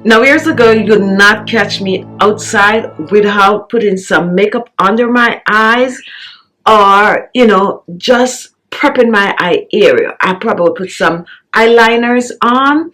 Now, years ago, you would not catch me outside without putting some makeup under my eyes or, just prepping my eye area. I probably would put some eyeliners on,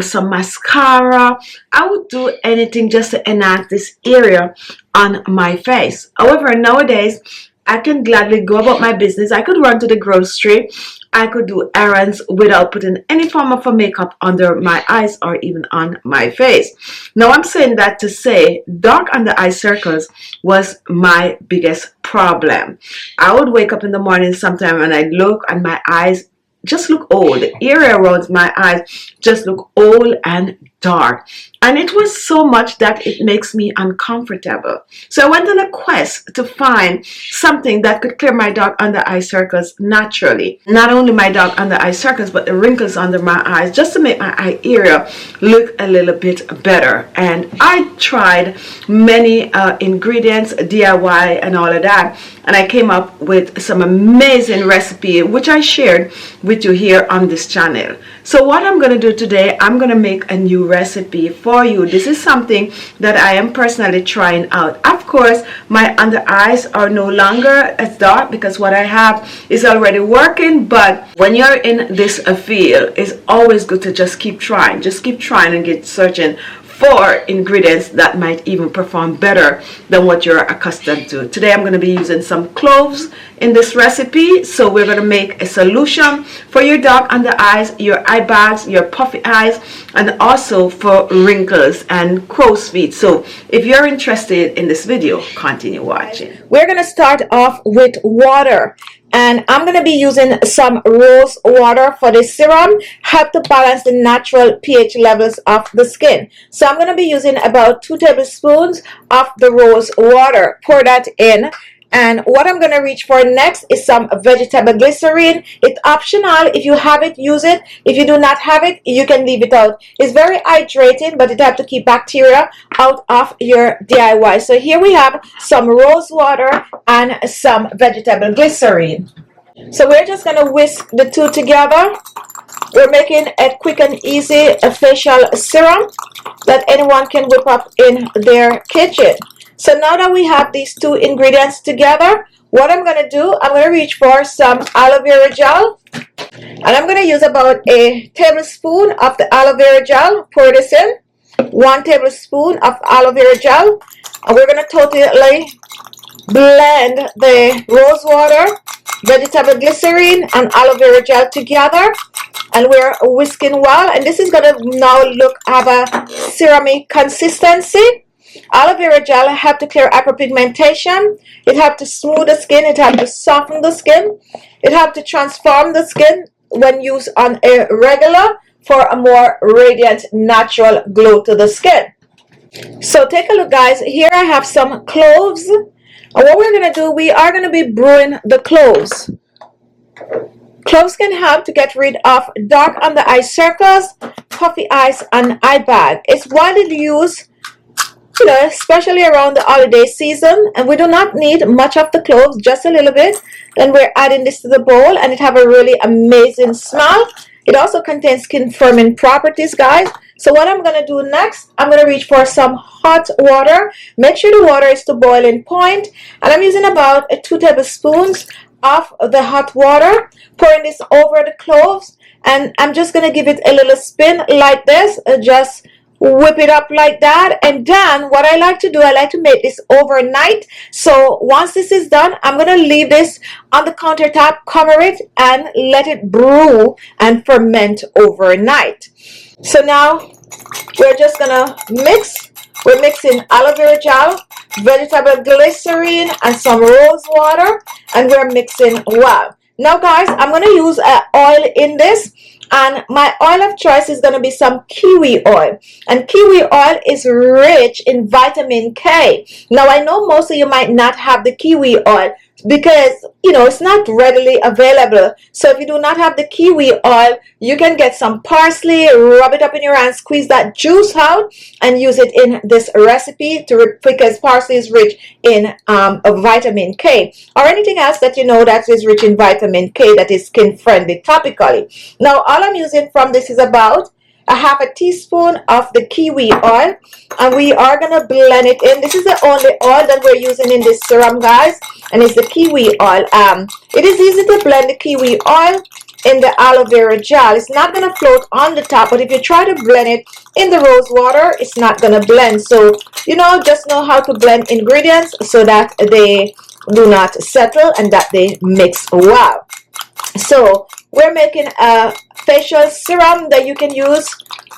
some mascara. I would do anything just to enhance this area on my face. However, nowadays, I can gladly go about my business. I could run to the grocery. I could do errands without putting any form of a makeup under my eyes or even on my face. Now, I'm saying that to say dark under eye circles was my biggest problem. I would wake up in the morning sometime and I'd look and my eyes just look old. The area around my eyes just look old and dark, and it was so much that it makes me uncomfortable. So I went on a quest to find something that could clear my dark under eye circles naturally. Not only my dark under eye circles, but the wrinkles under my eyes, just to make my eye area look a little bit better. And I tried many ingredients, DIY and all of that, and I came up with some amazing recipe which I shared with you here on this channel. So what I'm going to do today, I'm going to make a new recipe for you. This is something that I am personally trying out. Of course, my under eyes are no longer as dark because what I have is already working, but when you're in this field, it's always good to just keep trying. Just keep trying and get searching for ingredients that might even perform better than what you're accustomed to. Today I'm going to be using some cloves in this recipe. So we're going to make a solution for your dark under eyes, your eye bags, your puffy eyes, and also for wrinkles and crow's feet. So if you're interested in this video, continue watching. We're going to start off with water. And I'm going to be using some rose water for this serum, help to balance the natural pH levels of the skin. So I'm going to be using about 2 tablespoons of the rose water. Pour that in. And what I'm going to reach for next is some vegetable glycerin. It's optional. If you have it, use it. If you do not have it, you can leave it out. It's very hydrating, but it helps to keep bacteria out of your DIY. So here we have some rose water and some vegetable glycerin. So we're just going to whisk the two together. We're making a quick and easy facial serum that anyone can whip up in their kitchen. So now that we have these two ingredients together, what I'm going to do, I'm going to reach for some aloe vera gel. And I'm going to use about a tablespoon of the aloe vera gel. Pour this in. 1 tablespoon of aloe vera gel. And we're going to totally blend the rose water, vegetable glycerin, and aloe vera gel together. And we're whisking well. And this is going to now have a serumy consistency. Aloe vera gel helps to clear hyperpigmentation. It helps to smooth the skin. It helps to soften the skin. It helps to transform the skin when used on a regular for a more radiant, natural glow to the skin. So take a look, guys. Here I have some cloves. And what we're going to do, we are going to be brewing the cloves. Cloves can help to get rid of dark under eye circles, puffy eyes, and eye bag. It's widely used, especially around the holiday season, and we do not need much of the cloves, just a little bit. Then we're adding this to the bowl, and it have a really amazing smell. It also contains skin firming properties, guys. So what I'm going to do next, I'm going to reach for some hot water. Make sure the water is to boiling point, and I'm using about 2 tablespoons of the hot water, pouring this over the cloves, and I'm just going to give it a little spin like this, just whip it up like that. And then what I like to do, I like to make this overnight. So once this is done, I'm going to leave this on the countertop, cover it, and let it brew and ferment overnight. So now we're just going to mix. We're mixing aloe vera gel, vegetable glycerin, and some rose water, and we're mixing well. Now guys, I'm going to use oil in this. And my oil of choice is going to be some kiwi oil. And kiwi oil is rich in vitamin K. Now, I know most of you might not have the kiwi oil because, it's not readily available. So if you do not have the kiwi oil, you can get some parsley, rub it up in your hand, squeeze that juice out, and use it in this recipe because parsley is rich in vitamin K, or anything else that that is rich in vitamin K that is skin friendly topically. Now all I'm using from this is about a half a teaspoon of the kiwi oil, and we are gonna blend it in. This is the only oil that we're using in this serum, guys, and it's the kiwi oil. It is easy to blend the kiwi oil in the aloe vera gel. It's not gonna float on the top, but if you try to blend it in the rose water, it's not gonna blend. So you know, just know how to blend ingredients so that they do not settle and that they mix well. So we're making a facial serum that you can use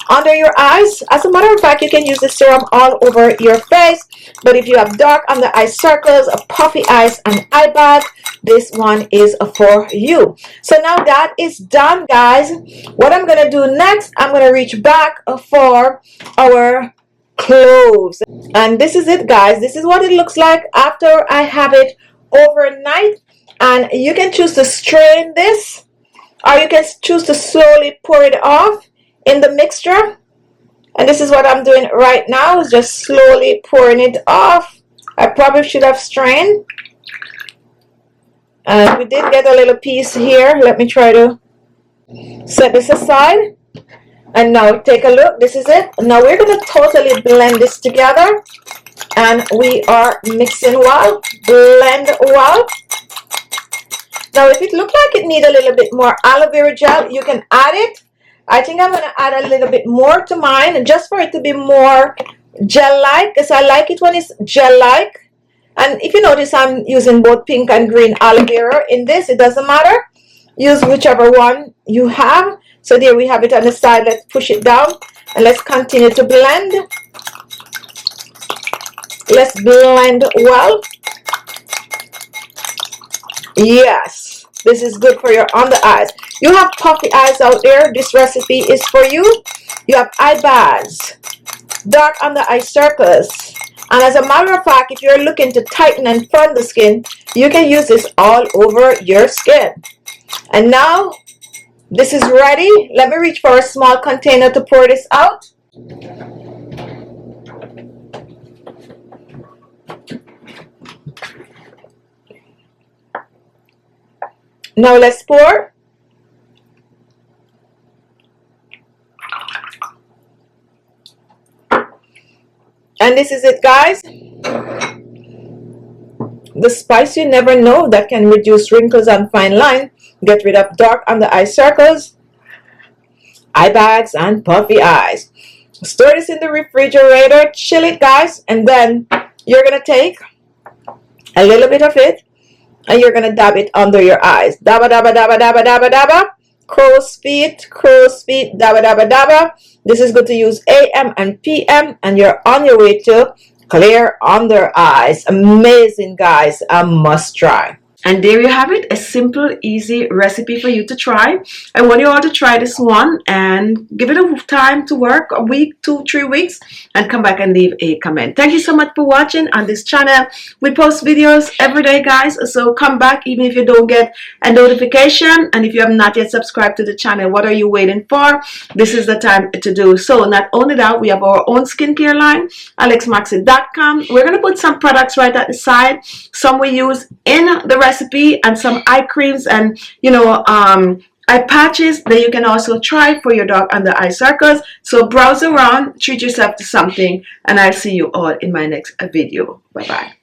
under your eyes. As a matter of fact, you can use the serum all over your face, but if you have dark under eye circles, puffy eyes, and eye bag, this one is for you. So now that is done, guys. What I'm gonna do next, I'm gonna reach back for our cloves, and this is it, guys. This is what it looks like after I have it overnight. And you can choose to strain this, or you can choose to slowly pour it off in the mixture. And this is what I'm doing right now, is just slowly pouring it off. I probably should have strained. And we did get a little piece here. Let me try to set this aside. And now take a look. This is it. Now we're going to totally blend this together. And we are mixing well. Blend well. Now, if it looks like it needs a little bit more aloe vera gel, you can add it. I think I'm going to add a little bit more to mine, just for it to be more gel-like, because I like it when it's gel-like. And if you notice, I'm using both pink and green aloe vera in this. It doesn't matter. Use whichever one you have. So there we have it on the side. Let's push it down, and let's continue to blend. Let's blend well. Yes, this is good for your under eyes. You have puffy eyes out there, this recipe is for you. You have eye bags, dark under eye circles, and as a matter of fact, if you're looking to tighten and firm the skin, you can use this all over your skin. And now this is ready. Let me reach for a small container to pour this out. Now let's pour. And this is it, guys. The spice you never know that can reduce wrinkles and fine line, get rid of dark under eye circles, eye bags, and puffy eyes. Store this in the refrigerator, chill it, guys, and then you're gonna take a little bit of it and you're gonna dab it under your eyes. Dabba dabba dabba dabba dabba dabba. Crow's feet, dabba dabba dabba. This is good to use AM and PM, and you're on your way to clear under eyes. Amazing, guys. A must try. And there you have it, a simple, easy recipe for you to try. I want you all to try this one and give it a time to work, a week, 2-3 weeks, and come back and leave a comment. Thank you so much for watching on this channel. We post videos every day, guys, so come back even if you don't get a notification. And if you have not yet subscribed to the channel, what are you waiting for? This is the time to do so. Not only that, we have our own skincare line, ALESMAXii.com. We're going to put some products right at the side. Some we use in the recipe, and some eye creams and eye patches that you can also try for your dark under eye circles. So browse around, treat yourself to something, and I'll see you all in my next video. Bye bye.